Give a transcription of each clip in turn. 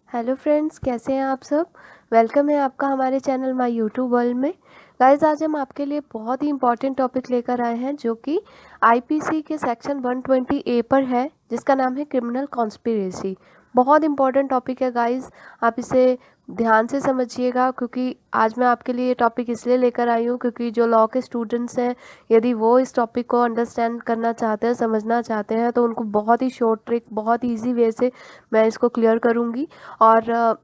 Hello friends, कैसे हैं आप सब। वेलकम है आपका हमारे चैनल माय यूट्यूब वर्ल्ड में। गाइज, आज हम आपके लिए बहुत ही इंपॉर्टेंट टॉपिक लेकर आए हैं जो कि आईपीसी के सेक्शन 120 ए पर है, जिसका नाम है क्रिमिनल कॉन्स्पिरेसी। बहुत इंपॉर्टेंट टॉपिक है गाइज, आप इसे ध्यान से समझिएगा, क्योंकि आज मैं आपके लिए ये टॉपिक इसलिए लेकर आई हूँ क्योंकि जो लॉ के स्टूडेंट्स हैं, यदि वो इस टॉपिक को अंडरस्टैंड करना चाहते हैं, समझना चाहते हैं, तो उनको बहुत ही शॉर्ट ट्रिक, बहुत ईजी वे से मैं इसको क्लियर करूँगी। और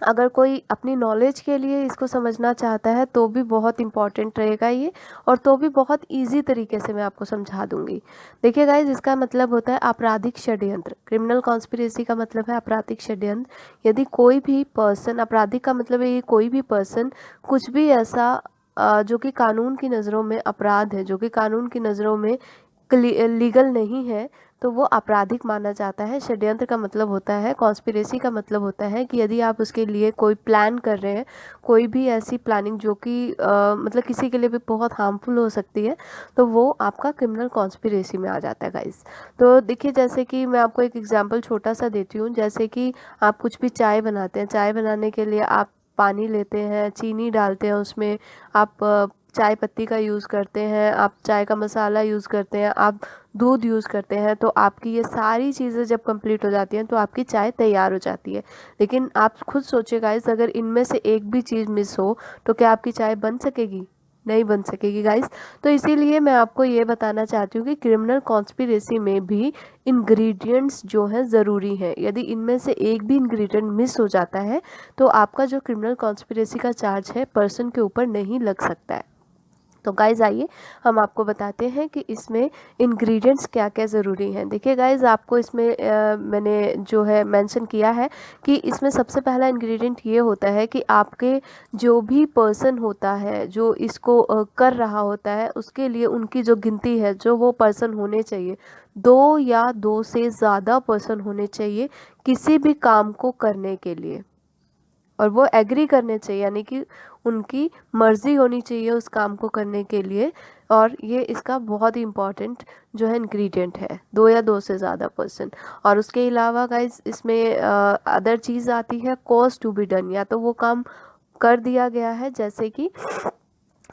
अगर कोई अपनी नॉलेज के लिए इसको समझना चाहता है तो भी बहुत इम्पॉर्टेंट रहेगा ये, और तो भी बहुत इजी तरीके से मैं आपको समझा दूंगी। देखिए गाइज, इसका मतलब होता है आपराधिक षड्यंत्र। क्रिमिनल कॉन्स्पिरेसी का मतलब है आपराधिक षड्यंत्र। यदि कोई भी पर्सन, आपराधिक का मतलब है ये कोई भी पर्सन कुछ भी ऐसा जो कि कानून की नज़रों में अपराध है, जो कि कानून की नज़रों में लीगल नहीं है, तो वो आपराधिक माना जाता है। षड्यंत्र का मतलब होता है, कॉन्स्पिरेसी का मतलब होता है कि यदि आप उसके लिए कोई प्लान कर रहे हैं, कोई भी ऐसी प्लानिंग जो कि मतलब किसी के लिए भी बहुत हार्मफुल हो सकती है, तो वो आपका क्रिमिनल कॉन्स्पिरेसी में आ जाता है गाइस। तो देखिए, जैसे कि मैं आपको एक एग्जांपल छोटा सा देती हूँ। जैसे कि आप कुछ भी चाय बनाते हैं, चाय बनाने के लिए आप पानी लेते हैं, चीनी डालते हैं उसमें, आप चाय पत्ती का यूज़ करते हैं, आप चाय का मसाला यूज़ करते हैं, आप दूध यूज़ करते हैं, तो आपकी ये सारी चीज़ें जब कंप्लीट हो जाती हैं तो आपकी चाय तैयार हो जाती है। लेकिन आप खुद सोचिए गाइस, अगर इनमें से एक भी चीज़ मिस हो तो क्या आपकी चाय बन सकेगी? नहीं बन सकेगी गाइस। तो इसीलिए मैं आपको ये बताना चाहती हूँ कि क्रिमिनल कॉन्स्पिरेसी में भी इंग्रेडिएंट्स जो हैं ज़रूरी हैं। यदि इनमें से एक भी इंग्रेडिएंट मिस हो जाता है तो आपका जो क्रिमिनल कॉन्स्पिरेसी का चार्ज है पर्सन के ऊपर नहीं लग सकता है। तो गाइज़, आइए हम आपको बताते हैं कि इसमें इंग्रेडिएंट्स क्या क्या ज़रूरी हैं। देखिए गाइज़, आपको इसमें मैंने जो है मेंशन किया है कि इसमें सबसे पहला इंग्रेडिएंट ये होता है कि आपके जो भी पर्सन होता है जो इसको कर रहा होता है, उसके लिए उनकी जो गिनती है, जो वो पर्सन होने चाहिए, 2 या 2 से ज़्यादा पर्सन होने चाहिए किसी भी काम को करने के लिए। और वो एग्री करने चाहिए, यानी कि उनकी मर्जी होनी चाहिए उस काम को करने के लिए। और ये इसका बहुत ही इम्पॉर्टेंट जो है इंग्रेडिएंट है, 2 या 2 से ज़्यादा पर्सन। और उसके अलावा गाइज, इसमें अदर चीज़ आती है कॉज टू बी डन, या तो वो काम कर दिया गया है, जैसे कि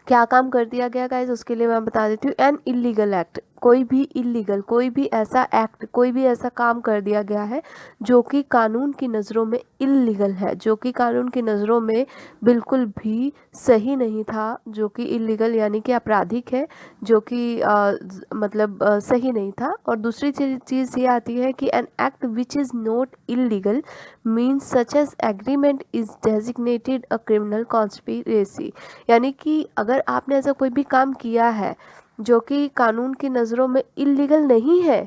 क्या काम कर दिया गया गाइज, उसके लिए मैं बता देती हूँ। एन इलीगल एक्ट, कोई भी इलीगल, कोई भी ऐसा एक्ट, कोई भी ऐसा काम कर दिया गया है जो कि कानून की नज़रों में इलीगल है, जो कि कानून की नज़रों में बिल्कुल भी सही नहीं था, जो कि इलीगल यानी कि आपराधिक है, जो कि मतलब सही नहीं था। और दूसरी चीज़ ये आती है कि an act which is not illegal means such as agreement is designated a criminal conspiracy. यानी कि अगर आपने ऐसा कोई भी काम किया है जो कि कानून की नज़रों में इलीगल नहीं है,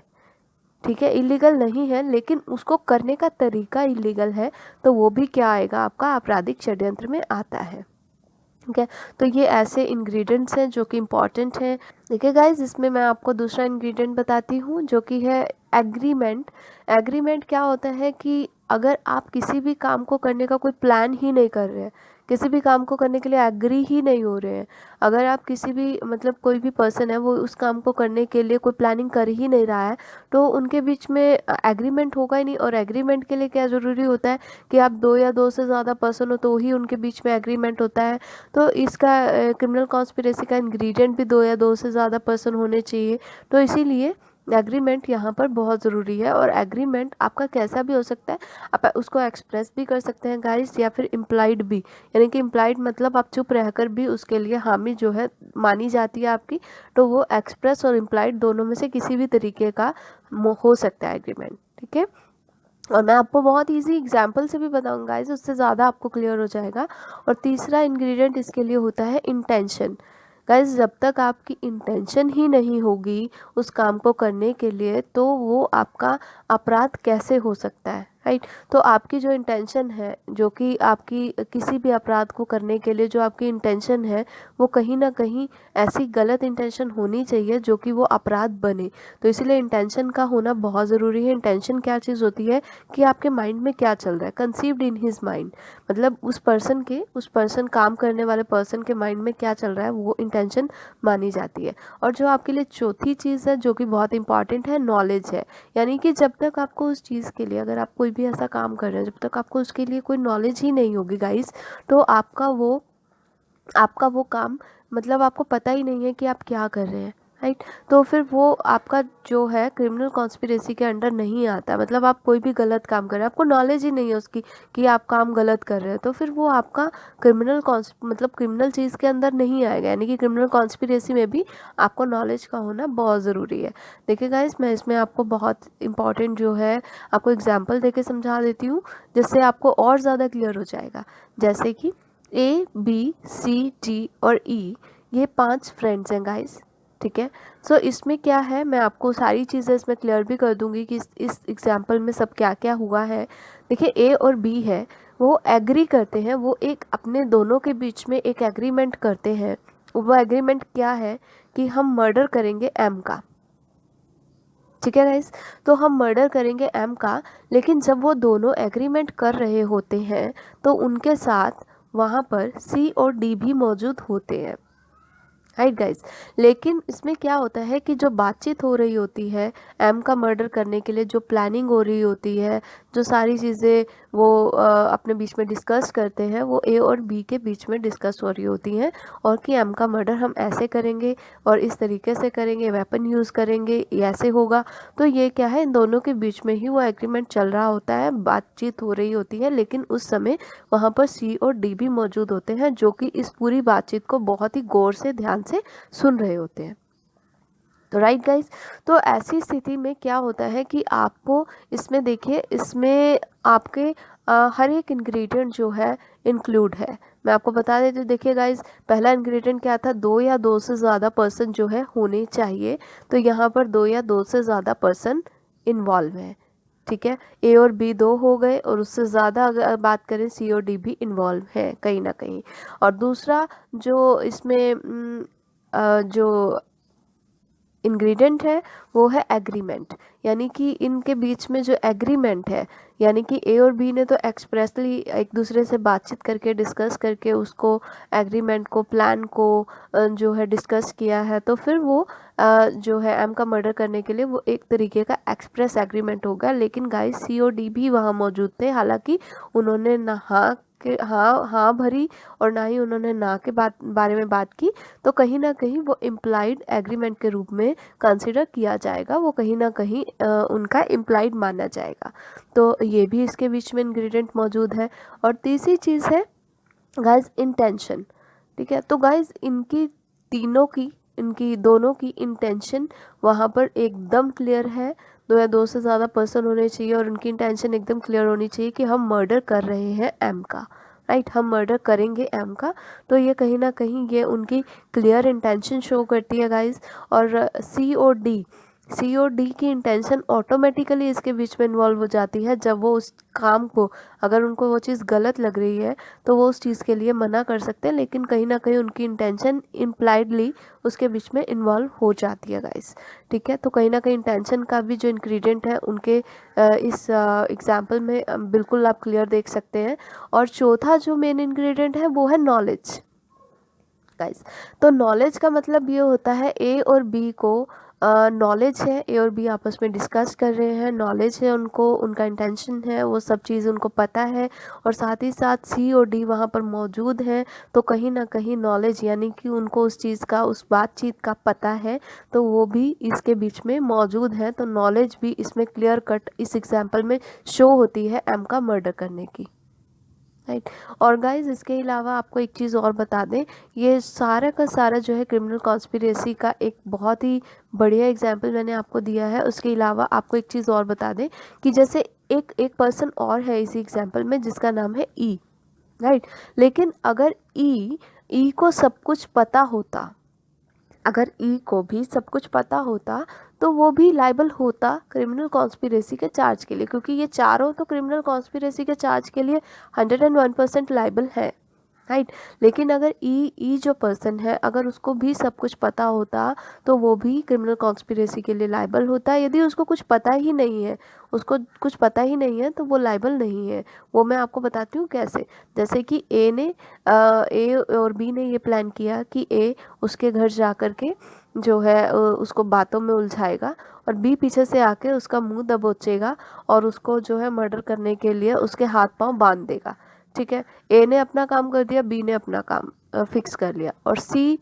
ठीक है, इलीगल नहीं है, लेकिन उसको करने का तरीका इलीगल है, तो वो भी क्या आएगा, आपका आपराधिक षड्यंत्र में आता है। ठीक है, तो ये ऐसे इंग्रेडिएंट्स हैं जो कि इम्पॉर्टेंट हैं। देखिए गाइज, इसमें मैं आपको दूसरा इंग्रेडिएंट बताती हूँ जो कि है एग्रीमेंट। एग्रीमेंट क्या होता है कि अगर आप किसी भी काम को करने का कोई प्लान ही नहीं कर रहे हैं, किसी भी काम को करने के लिए एग्री ही नहीं हो रहे हैं, अगर आप किसी भी मतलब कोई भी पर्सन है वो उस काम को करने के लिए कोई प्लानिंग कर ही नहीं रहा है, तो उनके बीच में एग्रीमेंट होगा ही नहीं। और एग्रीमेंट के लिए क्या ज़रूरी होता है कि आप 2 या 2 से ज़्यादा पर्सन हो तो ही उनके बीच में एग्रीमेंट होता है। तो इसका क्रिमिनल कॉन्स्पिरेसी का इंग्रेडिएंट भी 2 या 2 से ज़्यादा पर्सन होने चाहिए। तो इसीलिए एग्रीमेंट यहाँ पर बहुत ज़रूरी है। और एग्रीमेंट आपका कैसा भी हो सकता है, आप उसको एक्सप्रेस भी कर सकते हैं गाइस, या फिर इम्प्लाइड भी। यानी कि इम्प्लाइड मतलब आप चुप रहकर भी उसके लिए हामी जो है मानी जाती है आपकी। तो वो एक्सप्रेस और इम्प्लाइड दोनों में से किसी भी तरीके का हो सकता है एग्रीमेंट। ठीक है, और मैं आपको बहुत इजी एग्जांपल से भी बताऊंगा गाइस, उससे ज़्यादा आपको क्लियर हो जाएगा। और तीसरा इंग्रेडिएंट इसके लिए होता है इंटेंशन। गाइस, जब तक आपकी इंटेंशन ही नहीं होगी उस काम को करने के लिए, तो वो आपका अपराध कैसे हो सकता है, राइट। तो आपकी जो इंटेंशन है, जो कि आपकी किसी भी अपराध को करने के लिए जो आपकी इंटेंशन है, वो कहीं ना कहीं ऐसी गलत इंटेंशन होनी चाहिए जो कि वो अपराध बने। तो इसीलिए इंटेंशन का होना बहुत ज़रूरी है। इंटेंशन क्या चीज़ होती है कि आपके माइंड में क्या चल रहा है, कंसीव्ड इन हिज माइंड, मतलब उस पर्सन काम करने वाले पर्सन के माइंड में क्या चल रहा है, वो इंटेंशन मानी जाती है। और जो आपके लिए चौथी चीज़ है जो कि बहुत इंपॉर्टेंट है, नॉलेज है। यानी कि जब तक आपको उस चीज़ के लिए, अगर आप कोई कोई भी ऐसा काम कर रहे हैं, जब तक आपको उसके लिए कोई नॉलेज ही नहीं होगी गाइस, तो आपका वो काम मतलब आपको पता ही नहीं है कि आप क्या कर रहे हैं, राइट। तो फिर वो आपका जो है क्रिमिनल कॉन्स्पिरेसी के अंडर नहीं आता। मतलब आप कोई भी गलत काम कर रहे हैं, आपको नॉलेज ही नहीं है उसकी कि आप काम गलत कर रहे हैं, तो फिर वो आपका मतलब क्रिमिनल चीज़ के अंदर नहीं आएगा। यानी कि क्रिमिनल कॉन्स्पिरेसी में भी आपको नॉलेज का होना बहुत ज़रूरी है। देखिए गाइस, मैं इसमें आपको बहुत इंपॉर्टेंट जो है आपको एग्जाम्पल देके समझा देती हूँ, जिससे आपको और ज़्यादा क्लियर हो जाएगा। जैसे कि A, B, C, D और E ये 5 फ्रेंड्स हैं गाइस, ठीक है। सो इसमें क्या है, मैं आपको सारी चीज़ें इसमें क्लियर भी कर दूंगी कि इस एग्जाम्पल में सब क्या क्या हुआ है। देखिए A और B है, वो एग्री करते हैं, वो एक अपने दोनों के बीच में एक एग्रीमेंट करते हैं। वो एग्रीमेंट क्या है कि हम मर्डर करेंगे M का, ठीक है गाइस। तो हम मर्डर करेंगे M का, लेकिन जब वो दोनों एग्रीमेंट कर रहे होते हैं तो उनके साथ वहाँ पर C और D भी मौजूद होते हैं, राइट गाइस। लेकिन इसमें क्या होता है कि जो बातचीत हो रही होती है M का मर्डर करने के लिए, जो प्लानिंग हो रही होती है, जो सारी चीज़ें वो अपने बीच में डिस्कस करते हैं, वो A और B के बीच में डिस्कस हो रही होती हैं। और कि M का मर्डर हम ऐसे करेंगे और इस तरीके से करेंगे, वेपन यूज़ करेंगे, ऐसे होगा। तो ये क्या है, इन दोनों के बीच में ही वो एग्रीमेंट चल रहा होता है, बातचीत हो रही होती है। लेकिन उस समय वहाँ पर C और D भी मौजूद होते हैं, जो कि इस पूरी बातचीत को बहुत ही गौर से ध्यान से सुन रहे होते हैं। तो राइट गाइस, तो ऐसी स्थिति में क्या होता है कि आपको इसमें देखिए, इसमें आपके हर एक इंग्रेडिएंट जो है इंक्लूड है। मैं आपको बता देती हूँ। देखिए गाइस, पहला इंग्रेडिएंट क्या था, 2 या 2 से ज़्यादा पर्सन जो है होने चाहिए। तो यहाँ पर 2 या 2 से ज़्यादा पर्सन इन्वॉल्व है, ठीक है। A और B 2 हो गए, और उससे ज़्यादा अगर बात करें C और D भी इन्वॉल्व है कहीं ना कहीं। और दूसरा जो इसमें जो इंग्रेडिएंट है वो है एग्रीमेंट। यानी कि इनके बीच में जो एग्रीमेंट है, यानी कि A और B ने तो एक्सप्रेसली एक दूसरे से बातचीत करके, डिस्कस करके उसको एग्रीमेंट को, प्लान को जो है डिस्कस किया है। तो फिर वो जो है M का मर्डर करने के लिए वो एक तरीके का एक्सप्रेस एग्रीमेंट होगा। लेकिन गाइस C और D भी वहाँ मौजूद थे, हालांकि उन्होंने ना हाँ भरी और ना ही उन्होंने ना के बारे में बात की। तो कहीं ना कहीं वो इम्प्लाइड एग्रीमेंट के रूप में कंसिडर किया जाएगा, वो कहीं ना कहीं उनका इम्प्लाइड माना जाएगा। तो ये भी इसके बीच में इंग्रेडिएंट मौजूद है। और तीसरी चीज़ है गाइस इंटेंशन, ठीक है। तो गाइस इनकी दोनों की इंटेंशन वहाँ पर एकदम क्लियर है। 2 या 2 से ज़्यादा पर्सन होने चाहिए और उनकी इंटेंशन एकदम क्लियर होनी चाहिए कि हम मर्डर कर रहे हैं M का, राइट, हम मर्डर करेंगे M का। तो ये कहीं ना कहीं ये उनकी क्लियर इंटेंशन शो करती है गाइस। और सी और डी की इंटेंशन ऑटोमेटिकली इसके बीच में इन्वॉल्व हो जाती है। जब वो उस काम को, अगर उनको वो चीज़ गलत लग रही है तो वो उस चीज़ के लिए मना कर सकते हैं, लेकिन कहीं ना कहीं उनकी इंटेंशन इम्प्लाइडली उसके बीच में इन्वॉल्व हो जाती है गाइस, ठीक है। तो कहीं ना कहीं इंटेंशन का भी जो इंग्रेडिएंट है उनके इस एग्जाम्पल में बिल्कुल आप क्लियर देख सकते हैं। और चौथा जो मेन इंग्रेडिएंट है वो है नॉलेज गाइस। तो नॉलेज का मतलब ये होता है A और B को नॉलेज है, A और B आपस में डिस्कस कर रहे हैं, नॉलेज है उनको, उनका इंटेंशन है, वो सब चीज़ उनको पता है। और साथ ही साथ C और D वहाँ पर मौजूद हैं। तो कहीं ना कहीं नॉलेज, यानी कि उनको उस चीज़ का, उस बातचीत का पता है, तो वो भी इसके बीच में मौजूद है। तो नॉलेज भी इसमें क्लियर कट इस एग्जाम्पल में शो होती है M का मर्डर करने की, राइट। और गाइज इसके अलावा आपको एक चीज़ और बता दें, ये सारा का सारा जो है क्रिमिनल कॉन्स्पिरेसी का एक बहुत ही बढ़िया एग्जाम्पल मैंने आपको दिया है। उसके अलावा आपको एक चीज़ और बता दें कि जैसे एक पर्सन और है इसी एग्जाम्पल में जिसका नाम है ई, राइट। लेकिन अगर ई को सब कुछ पता होता, अगर ई को भी सब कुछ पता होता तो वो भी लाइबल होता क्रिमिनल कॉन्स्पिरेसी के चार्ज के लिए, क्योंकि ये चारों तो क्रिमिनल कॉन्स्पिरेसी के चार्ज के लिए 101% लाइबल है, राइट। लेकिन अगर ई जो पर्सन है, अगर उसको भी सब कुछ पता होता तो वो भी क्रिमिनल कॉन्स्पिरेसी के लिए लाइबल होता। यदि उसको कुछ पता ही नहीं है, उसको कुछ पता ही नहीं है, तो वो लाइबल नहीं है। वो मैं आपको बताती हूँ कैसे। जैसे कि ए और बी ने ये प्लान किया कि ए उसके घर जा कर के जो है उसको बातों में उलझाएगा और बी पीछे से आके उसका मुंह दबोचेगा और उसको जो है मर्डर करने के लिए उसके हाथ पांव बांध देगा। ठीक है, ए ने अपना काम कर दिया, बी ने अपना काम फिक्स कर लिया, और सी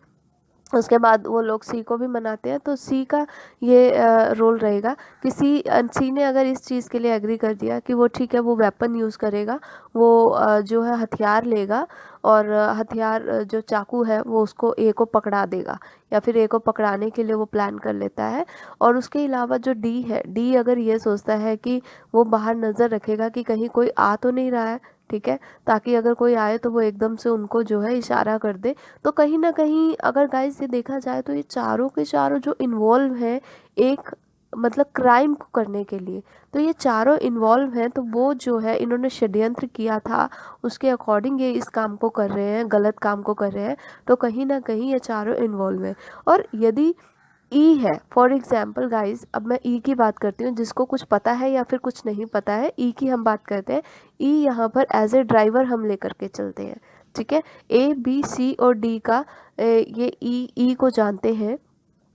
उसके बाद वो लोग सी को भी मनाते हैं। तो सी का ये रोल रहेगा कि सी ने अगर इस चीज़ के लिए एग्री कर दिया कि वो ठीक है, वो वेपन यूज़ करेगा, वो जो है हथियार लेगा और हथियार जो चाकू है वो उसको ए को पकड़ा देगा, या फिर ए को पकड़ाने के लिए वो प्लान कर लेता है। और उसके अलावा जो डी है, डी अगर ये सोचता है कि वो बाहर नज़र रखेगा कि कहीं कोई आ तो नहीं रहा है, ठीक है, ताकि अगर कोई आए तो वो एकदम से उनको जो है इशारा कर दे। तो कहीं ना कहीं अगर गाइस ये देखा जाए तो ये चारों के चारों जो इन्वॉल्व हैं एक मतलब क्राइम को करने के लिए, तो ये चारों इन्वॉल्व हैं, तो वो जो है इन्होंने षड्यंत्र किया था उसके अकॉर्डिंग ये इस काम को कर रहे हैं, गलत काम को कर रहे हैं। तो कहीं ना कहीं ये चारों इन्वॉल्व हैं। और यदि ई है, फॉर एग्जाम्पल गाइज, अब मैं ई की बात करती हूँ, जिसको कुछ पता है या फिर कुछ नहीं पता है, ई की हम बात करते हैं। ई यहाँ पर एज ए ड्राइवर हम लेकर के चलते हैं। ठीक है, ए बी सी और डी का ये ई को जानते हैं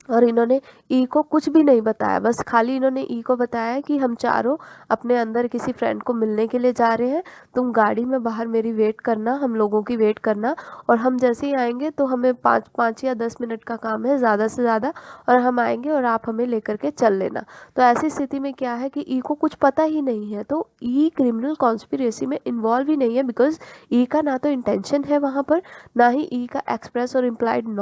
और इन्होंने ई को कुछ भी नहीं बताया, बस खाली इन्होंने ई को बताया कि हम चारों अपने अंदर किसी फ्रेंड को मिलने के लिए जा रहे हैं, तुम गाड़ी में बाहर मेरी वेट करना, हम लोगों की वेट करना, और हम जैसे ही आएंगे तो हमें 5 या 10 मिनट का काम है ज़्यादा से ज़्यादा, और हम आएंगे और आप हमें लेकर के चल लेना। तो ऐसी स्थिति में क्या है कि ई को कुछ पता ही नहीं है, तो ई क्रिमिनल कॉन्स्पिरेसी में इन्वॉल्व ही नहीं है, बिकॉज ई का ना तो इंटेंशन है वहाँ पर, ना ही ई का एक्सप्रेस और इम्प्लाइड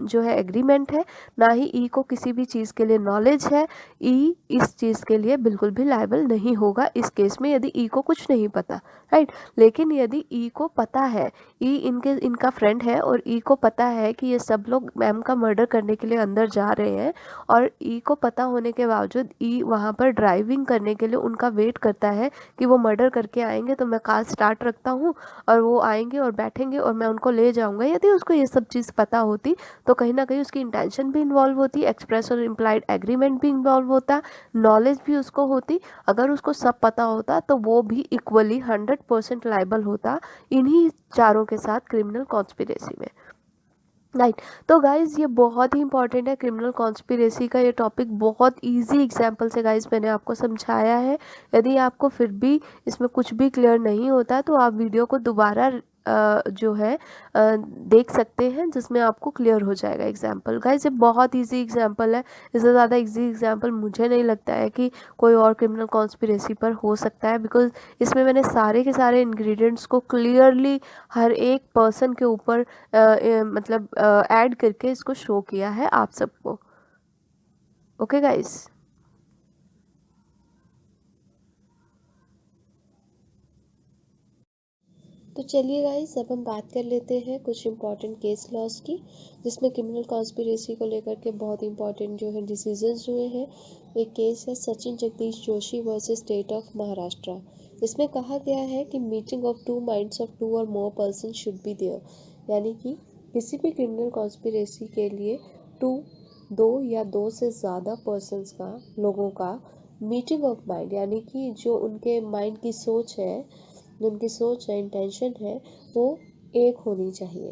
जो है एग्रीमेंट है, ना ही ई को किसी भी चीज़ के लिए नॉलेज है। ई इस चीज़ के लिए बिल्कुल भी लायबल नहीं होगा इस केस में, यदि ई को कुछ नहीं पता, राइट। लेकिन यदि ई को पता है, ई इनका फ्रेंड है और ई को पता है कि ये सब लोग मैम का मर्डर करने के लिए अंदर जा रहे हैं, और ई को पता होने के बावजूद ई वहाँ पर ड्राइविंग करने के लिए उनका वेट करता है कि वो मर्डर करके आएंगे तो मैं कार स्टार्ट रखता हूँ और वो आएंगे और बैठेंगे और मैं उनको ले जाऊँगा। यदि उसको ये सब चीज़ पता होती तो कहीं ना कहीं उसकी इंटेंशन भी इन्वॉल्व होती, एक्सप्रेस और इम्प्लाइड एग्रीमेंट भी इन्वॉल्व होता, नॉलेज भी उसको होती। अगर उसको सब पता होता तो वो भी इक्वली 100% लाइबल होता इन्हीं चारों के साथ क्रिमिनल कॉन्स्पिरेसी में, राइट। तो गाइज ये बहुत ही इंपॉर्टेंट है, क्रिमिनल कॉन्स्पिरेसी का ये टॉपिक बहुत इजी एग्जांपल से गाइज मैंने आपको समझाया है। यदि आपको फिर भी इसमें कुछ भी क्लियर नहीं होता तो आप वीडियो को दोबारा जो है देख सकते हैं, जिसमें आपको क्लियर हो जाएगा एग्जाम्पल। गाइज ये बहुत इजी एग्जाम्पल है, इससे ज़्यादा इजी एग्जाम्पल मुझे नहीं लगता है कि कोई और क्रिमिनल कॉन्स्पिरेसी पर हो सकता है, बिकॉज इसमें मैंने सारे के सारे इंग्रेडिएंट्स को क्लियरली हर एक पर्सन के ऊपर मतलब ऐड करके इसको शो किया है आप सबको। Okay guys. तो चलिए गाइस, अब हम बात कर लेते हैं कुछ इम्पॉर्टेंट केस लॉस की, जिसमें क्रिमिनल कॉन्स्पिरेसी को लेकर के बहुत इंपॉर्टेंट जो है डिसीजंस हुए हैं। एक केस है Sachin Jagdish Joshi versus state of Maharashtra. इसमें कहा गया है कि meeting of two minds of two or more person should be there, यानी कि किसी भी क्रिमिनल कॉन्स्पिरेसी के लिए दो या दो से ज़्यादा पर्सनस का, लोगों का मीटिंग ऑफ माइंड, यानी कि जो उनके माइंड की सोच है, जो उनकी सोच है, इंटेंशन है, वो एक होनी चाहिए,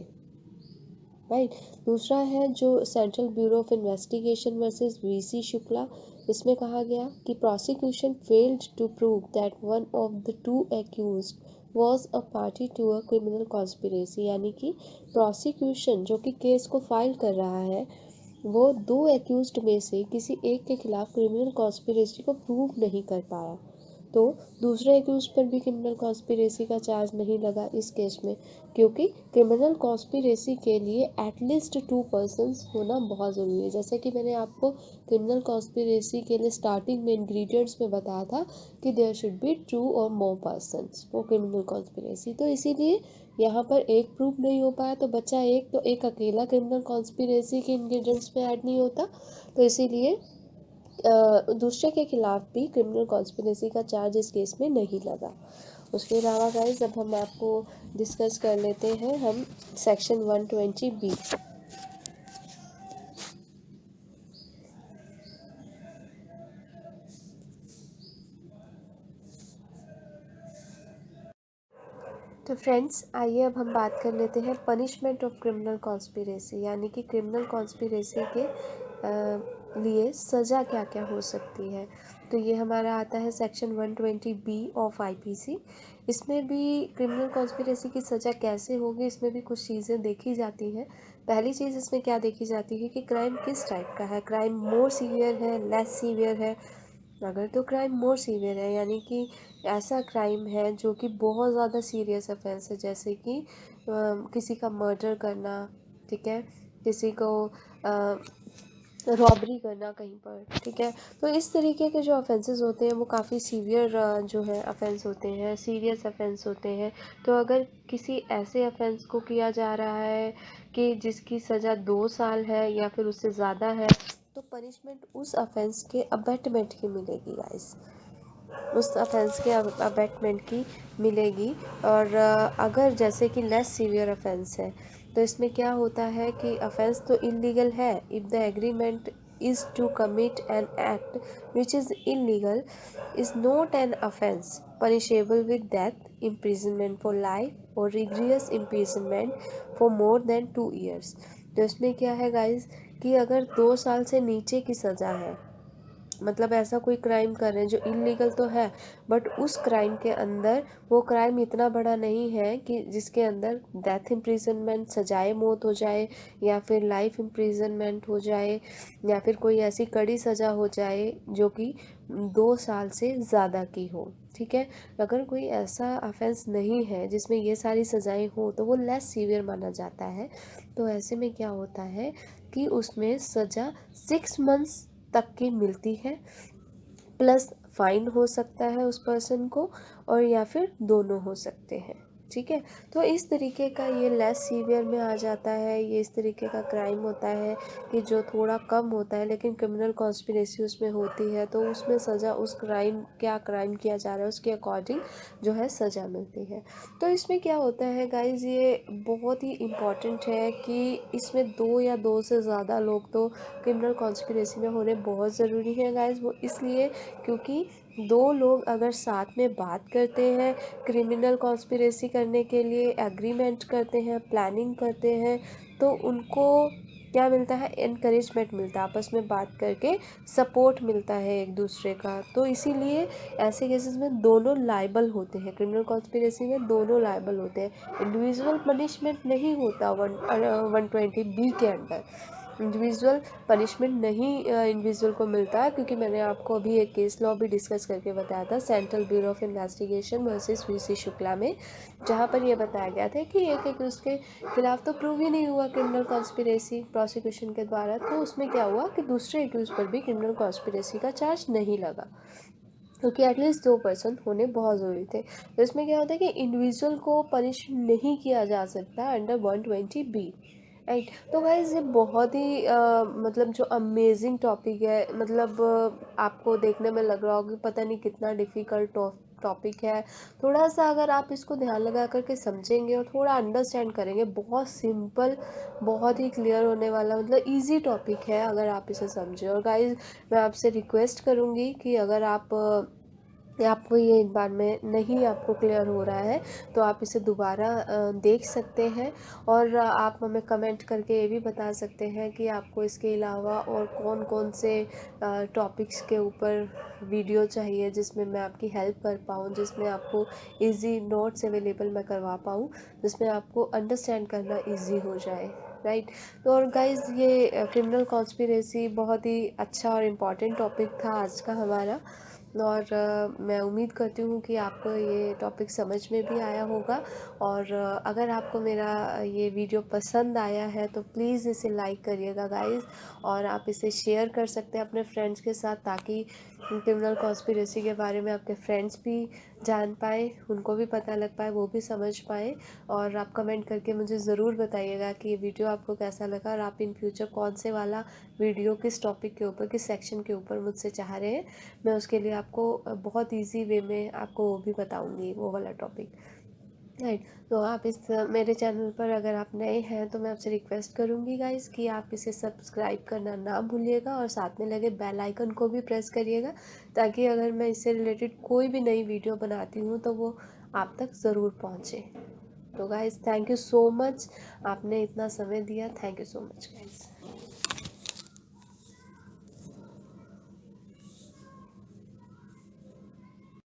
राइट। दूसरा है जो Central Bureau of Investigation versus VC Shukla. इसमें कहा गया कि prosecution failed to prove that one of the two accused was a party to a criminal conspiracy, यानी कि प्रोसिक्यूशन जो कि केस को फाइल कर रहा है, वो दो एक्यूज्ड में से किसी एक के खिलाफ क्रिमिनल कॉन्स्पिरेसी को प्रूव नहीं कर पाया। तो दूसरे एक्यूज पर भी क्रिमिनल कॉन्स्पिरेसी का चार्ज नहीं लगा इस केस में, क्योंकि क्रिमिनल कॉन्स्पिरेसी के लिए एटलीस्ट टू पर्सन्स होना बहुत ज़रूरी है। जैसे कि मैंने आपको क्रिमिनल कॉन्स्पिरेसी के लिए स्टार्टिंग में इंग्रेडिएंट्स में बताया था कि there should be to or more persons for criminal conspiracy. तो इसीलिए यहाँ पर एक प्रूफ नहीं हो पाया तो बचा एक, तो एक अकेला क्रिमिनल कॉन्स्पिरेसी के इंग्रेडिएंट्स में ऐड नहीं होता, तो इसीलिए दूसरे के खिलाफ भी क्रिमिनल कॉन्स्पिरेसी का चार्ज इस केस में नहीं लगा। उसके अलावा गाइस अब हम आपको डिस्कस कर लेते हैं हम सेक्शन 120B। तो फ्रेंड्स, आइए अब हम बात कर लेते हैं पनिशमेंट ऑफ क्रिमिनल कॉन्स्पिरेसी, यानी कि क्रिमिनल कॉन्स्पिरेसी के लिए सज़ा क्या क्या हो सकती है। तो ये हमारा आता है सेक्शन 120B ऑफ आईपीसी। इसमें भी क्रिमिनल कॉन्स्पिरेसी की सज़ा कैसे होगी, इसमें भी कुछ चीज़ें देखी जाती हैं। पहली चीज़ इसमें क्या देखी जाती है कि क्राइम किस टाइप का है, क्राइम मोर सीवियर है, लेस सीवियर है। अगर तो क्राइम मोर सीवियर है, यानी कि ऐसा क्राइम है जो कि बहुत ज़्यादा सीरियस ऑफेंस है, जैसे कि किसी का मर्डर करना, ठीक है, किसी को रॉबरी करना कहीं पर, ठीक है। तो इस तरीके के जो ऑफेंसेस होते हैं वो काफ़ी सीवियर जो है ऑफेंस होते हैं, सीरियस ऑफेंस होते हैं। तो अगर किसी ऐसे ऑफेंस को किया जा रहा है कि जिसकी सज़ा 2 साल है या फिर उससे ज़्यादा है, तो पनिशमेंट उस ऑफेंस के अबेटमेंट की मिलेगी गाइस, उस ऑफेंस के अबेटमेंट की मिलेगी। और अगर जैसे कि लेस सीवियर ऑफेंस है, तो इसमें क्या होता है कि ऑफेंस तो इलीगल है if the agreement is to commit an act which is illegal is not an offence punishable with death, imprisonment for life और rigorous imprisonment for more than 2 years। तो इसमें क्या है गाइस कि अगर 2 साल से नीचे की सज़ा है, मतलब ऐसा कोई क्राइम कर रहे हैं जो इलीगल तो है, बट उस क्राइम के अंदर वो क्राइम इतना बड़ा नहीं है कि जिसके अंदर डेथ इम्प्रिजनमेंट, सजाए मौत हो जाए, या फिर लाइफ इम्प्रिजनमेंट हो जाए, या फिर कोई ऐसी कड़ी सज़ा हो जाए जो कि 2 साल से ज़्यादा की हो, ठीक है। अगर कोई ऐसा ऑफेंस नहीं है जिसमें ये सारी सज़ाएं हो, तो वो लेस सीवियर माना जाता है। तो ऐसे में क्या होता है कि उसमें सज़ा 6 मंथ्स तक की मिलती है, प्लस फाइन हो सकता है उस पर्सन को, और या फिर दोनों हो सकते हैं, ठीक है। तो इस तरीके का ये लेस सीवियर में आ जाता है। ये इस तरीके का क्राइम होता है कि जो थोड़ा कम होता है, लेकिन क्रिमिनल कॉन्स्पिरेसी उसमें होती है, तो उसमें सज़ा उस क्राइम, क्या क्राइम किया जा रहा है उसके अकॉर्डिंग जो है सज़ा मिलती है। तो इसमें क्या होता है गाइज, ये बहुत ही इम्पॉर्टेंट है कि इसमें 2 या 2 से ज़्यादा लोग तो क्रिमिनल कॉन्स्पिरेसी में होने बहुत ज़रूरी है गाइज। वो इसलिए क्योंकि 2 लोग अगर साथ में बात करते हैं, क्रिमिनल कॉन्स्पिरेसी करने के लिए एग्रीमेंट करते हैं, प्लानिंग करते हैं, तो उनको क्या मिलता है, इनकरेजमेंट मिलता है, आपस में बात करके सपोर्ट मिलता है एक दूसरे का। तो इसीलिए ऐसे केसेस में दोनों लायबल होते हैं, क्रिमिनल कॉन्स्पिरेसी में दोनों लायबल होते हैं। इंडिविजुअल पनिशमेंट नहीं होता 120B के अंडर, इंडिविजुअल पनिशमेंट नहीं इंडिविजुअल को मिलता है, क्योंकि मैंने आपको अभी एक केस लॉ भी डिस्कस करके बताया था central Bureau of Investigation versus VC Shukla में, जहाँ पर यह बताया गया था कि एक उसके खिलाफ तो प्रूव ही नहीं हुआ क्रिमिनल कॉन्स्पिरेसी प्रोसिक्यूशन के द्वारा, तो उसमें क्या हुआ कि दूसरे एक्यूज पर भी क्रिमिनल कॉन्स्पिरेसी का चार्ज नहीं लगा, क्योंकि एटलीस्ट 2 पर्सन होने बहुत ज़रूरी थे। तो इसमें क्या होता है कि इंडिविजुअल को पनिश नहीं किया जा सकता अंडर 120B, राइट। तो गाइज ये बहुत ही मतलब जो अमेजिंग टॉपिक है, मतलब आपको देखने में लग रहा होगा पता नहीं कितना डिफ़िकल्ट टॉपिक है। थोड़ा सा अगर आप इसको ध्यान लगा करके समझेंगे और थोड़ा अंडरस्टैंड करेंगे, बहुत सिंपल, बहुत ही क्लियर होने वाला, मतलब इजी टॉपिक है अगर आप इसे समझें। और गाइज मैं आपसे रिक्वेस्ट करूँगी कि अगर आपको ये एक बार में नहीं आपको क्लियर हो रहा है, तो आप इसे दोबारा देख सकते हैं, और आप हमें कमेंट करके ये भी बता सकते हैं कि आपको इसके अलावा और कौन कौन से टॉपिक्स के ऊपर वीडियो चाहिए जिसमें मैं आपकी हेल्प कर पाऊँ, जिसमें आपको इजी नोट्स अवेलेबल मैं करवा पाऊँ, जिसमें आपको अंडरस्टैंड करना इजी हो जाए, राइट। तो और गाइज़ ये क्रिमिनल कॉन्स्पिरेसी बहुत ही अच्छा और इम्पॉर्टेंट टॉपिक था आज का हमारा, और मैं उम्मीद करती हूँ कि आपको ये टॉपिक समझ में भी आया होगा। और अगर आपको मेरा ये वीडियो पसंद आया है तो प्लीज़ इसे लाइक करिएगा गाइस, और आप इसे शेयर कर सकते हैं अपने फ्रेंड्स के साथ, ताकि क्रिमिनल कॉन्स्पिरेसी के बारे में आपके फ्रेंड्स भी जान पाए, उनको भी पता लग पाए, वो भी समझ पाए। और आप कमेंट करके मुझे ज़रूर बताइएगा कि ये वीडियो आपको कैसा लगा, और आप इन फ्यूचर कौन से वाला वीडियो किस टॉपिक के ऊपर, किस सेक्शन के ऊपर मुझसे चाह रहे हैं। मैं उसके लिए आपको बहुत इजी वे में आपको वो भी बताऊंगी, वो वाला टॉपिक, राइट। तो आप इस मेरे चैनल पर अगर आप नए हैं तो मैं आपसे रिक्वेस्ट करूंगी गाइस कि आप इसे सब्सक्राइब करना ना भूलिएगा, और साथ में लगे बेल आइकन को भी प्रेस करिएगा, ताकि अगर मैं इससे रिलेटेड कोई भी नई वीडियो बनाती हूँ तो वो आप तक ज़रूर पहुँचे। तो guys thank you so much, आपने इतना समय दिया, thank you so much guys.